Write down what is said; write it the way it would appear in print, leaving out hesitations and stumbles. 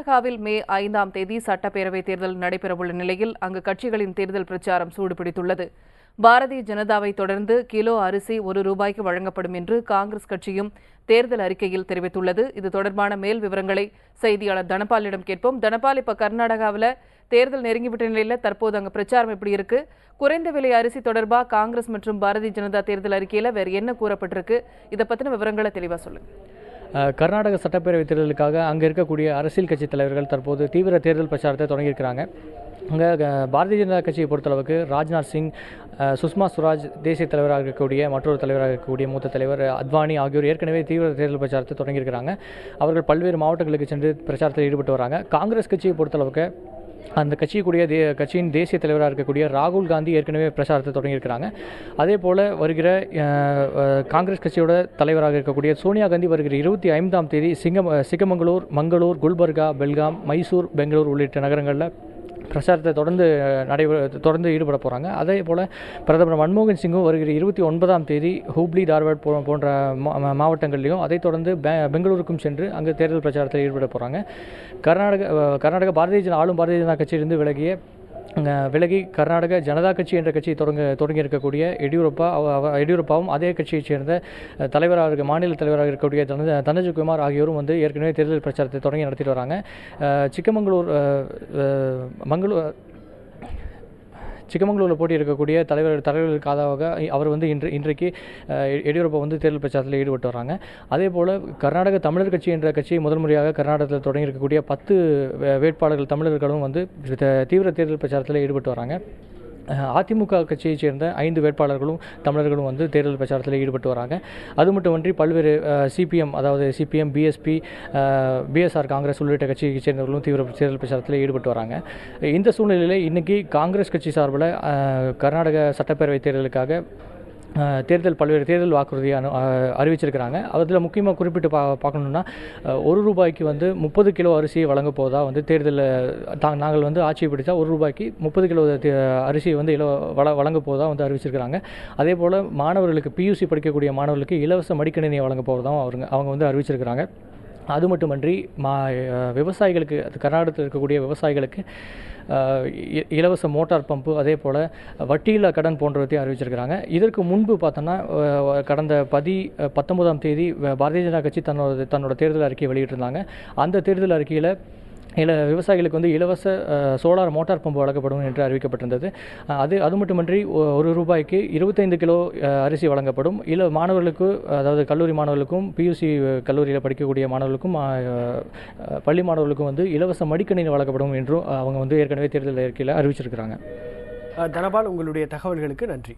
கர்நாடகாவில் மே 5ஆம் தேதி சட்டப்பேரவைத் தேர்தல் நடைபெறவுள்ள நிலையில் அங்கு கட்சிகளின் தேர்தல் பிரச்சாரம் சூடுபிடித்துள்ளது. பாரதிய ஜனதாவை தொடர்ந்து கிலோ அரிசி ₹1 வழங்கப்படும் என்று காங்கிரஸ் கட்சியும் தேர்தல் அறிக்கையில் தெரிவித்துள்ளது. இது தொடர்பான மேல் விவரங்களை செய்தியாளர் தனபாலிடம் கேட்போம். தனபால், இப்ப கர்நாடகாவில் தேர்தல் நெருங்கிவிட்ட நிலையில் தற்போது அங்கு பிரச்சாரம் எப்படி இருக்கு? குறைந்த விலை அரிசி தொடர்பாக காங்கிரஸ் மற்றும் பாரதிய ஜனதா தேர்தல் அறிக்கையில் வேறு என்ன கூறப்பட்டிருக்கு? இதை பற்றின விவரங்களை தெளிவாக சொல்லுங்க. கர்நாடக சட்டப்பேரவை தேர்தலுக்காக அங்கே இருக்கக்கூடிய அரசியல் கட்சி தலைவர்கள் தற்போது தீவிர தேர்தல் பிரச்சாரத்தை தொடங்கியிருக்கிறாங்க. அங்கே பாரதிய ஜனதா கட்சியை பொறுத்தளவுக்கு ராஜ்நாத் சிங், சுஷ்மா சுவராஜ், தேசிய தலைவராக இருக்கக்கூடிய மற்றொரு தலைவராக இருக்கக்கூடிய மூத்த தலைவர் அத்வானி ஆகியோர் ஏற்கனவே தீவிர தேர்தல் பிரச்சாரத்தை தொடங்கியிருக்கிறாங்க. அவர்கள் பல்வேறு மாவட்டங்களுக்கு சென்று பிரச்சாரத்தில் ஈடுபட்டு வராங்க. காங்கிரஸ் கட்சியை பொறுத்தளவுக்கு அந்த கட்சியின் தேசிய தலைவராக இருக்கக்கூடிய ராகுல் காந்தி ஏற்கனவே பிரச்சாரத்தை தொடங்கியிருக்கிறாங்க. அதே போல் வருகிற காங்கிரஸ் கட்சியோட தலைவராக இருக்கக்கூடிய சோனியா காந்தி வருகிற 25ஆம் தேதி சிக்கமங்களூர், மங்களூர், குல்பர்கா, பெல்காம், மைசூர், பெங்களூர் உள்ளிட்ட நகரங்களில் பிரச்சாரத்தை தொடர்ந்து ஈடுபட போகிறாங்க. அதே போல் பிரதமர் மன்மோகன் சிங்கும் வருகிற 29ஆம் தேதி ஹூப்ளி, தார்வாட் போன்ற மாவட்டங்கள்லையும் அதைத் தொடர்ந்து பெங்களூருக்கும் சென்று அங்கு தேர்தல் பிரச்சாரத்தில் ஈடுபட போகிறாங்க. கர்நாடக பாரதிய ஜனதா கட்சியிலிருந்து விலகி கர்நாடக ஜனதா கட்சி என்ற கட்சியை தொடங்கி இருக்கக்கூடிய எடியூரப்பாவும் அதே கட்சியைச் சேர்ந்த மாநில தலைவராக இருக்கக்கூடிய தனஜகுமார் ஆகியோரும் ஏற்கனவே தேர்தல் பிரச்சாரத்தை தொடங்கி நடத்திட்டு வராங்க. சிக்கமங்களூரில் போட்டி இருக்கக்கூடிய தலைவர்களுக்கு ஆதரவாக அவர் இன்றைக்கு எடியூரப்பா தேர்தல் பிரச்சாரத்தில் ஈடுபட்டு வராங்க. அதே போல் கர்நாடக தமிழர் கட்சி என்ற கட்சி முதல் முறையாக கர்நாடகத்தில் தொடங்கி இருக்கக்கூடிய 10 வேட்பாளர்கள் தமிழர்களும் தீவிர தேர்தல் பிரச்சாரத்தில் ஈடுபட்டு வராங்க. அதிமுக கட்சியைச் சேர்ந்த 5 வேட்பாளர்களும் தமிழர்களும் தேர்தல் பிரச்சாரத்தில் ஈடுபட்டு வராங்க. அது மட்டுமன்றி பல்வேறு சிபிஎம், பிஎஸ்பி, பிஎஸ்ஆர் காங்கிரஸ் உள்ளிட்ட கட்சியைச் சேர்ந்தவர்களும் தீவிர தேர்தல் பிரச்சாரத்தில் ஈடுபட்டு வராங்க. இந்த சூழ்நிலையில் இன்றைக்கி காங்கிரஸ் கட்சி சார்பில் கர்நாடக சட்டப்பேரவை தேர்தலுக்காக பல்வேறு தேர்தல் வாக்குறுதியை அறிவிச்சிருக்கிறாங்க. அதில் முக்கியமாக குறிப்பிட்டு பார்க்கணுன்னா ₹1 30 கிலோ அரிசியை வழங்க போவதாக தேர்தலில் நாங்கள் ஆட்சியை பிடித்தா ₹1 30 கிலோ அரிசியை வழங்க போவதாக அறிவிச்சிருக்கிறாங்க. அதே போல் மாணவர்களுக்கு பியூசி படிக்கக்கூடிய மாணவர்களுக்கு இலவச மடிக்கணினியை வழங்க போவதாக அவங்க அறிவிச்சிருக்கிறாங்க. அது மட்டுமன்றி விவசாயிகளுக்கு, கர்நாடகத்தில் இருக்கக்கூடிய விவசாயிகளுக்கு இலவச மோட்டார் பம்பு, அதே போல் வட்டியில்லா கடன் போன்றவற்றையும் அறிவிச்சிருக்கிறாங்க. இதற்கு முன்பு பார்த்தோன்னா கடந்த 19ஆம் தேதி பாரதிய ஜனதா கட்சி தன்னோட தேர்தல் அறிக்கையை வெளியிட்டிருந்தாங்க. அந்த தேர்தல் அறிக்கையில் விவசாயிகளுக்கு இலவச சோலார் மோட்டார் பம்பு வழங்கப்படும் என்று அறிவிக்கப்பட்டிருந்தது. அது மட்டுமன்றி ₹1 25 கிலோ அரிசி வழங்கப்படும். மாணவர்களுக்கு, அதாவது கல்லூரி மாணவர்களுக்கும், பியூசி கல்லூரியில் படிக்கக்கூடிய மாணவர்களுக்கும், பள்ளி மாணவர்களுக்கும் இலவச மடிக்கணினி வழங்கப்படும் என்றும் அவங்க ஏற்கனவே தேர்தல் அறிக்கையில் அறிவிச்சிருக்கிறாங்க. தனபால், உங்களுடைய தகவல்களுக்கு நன்றி.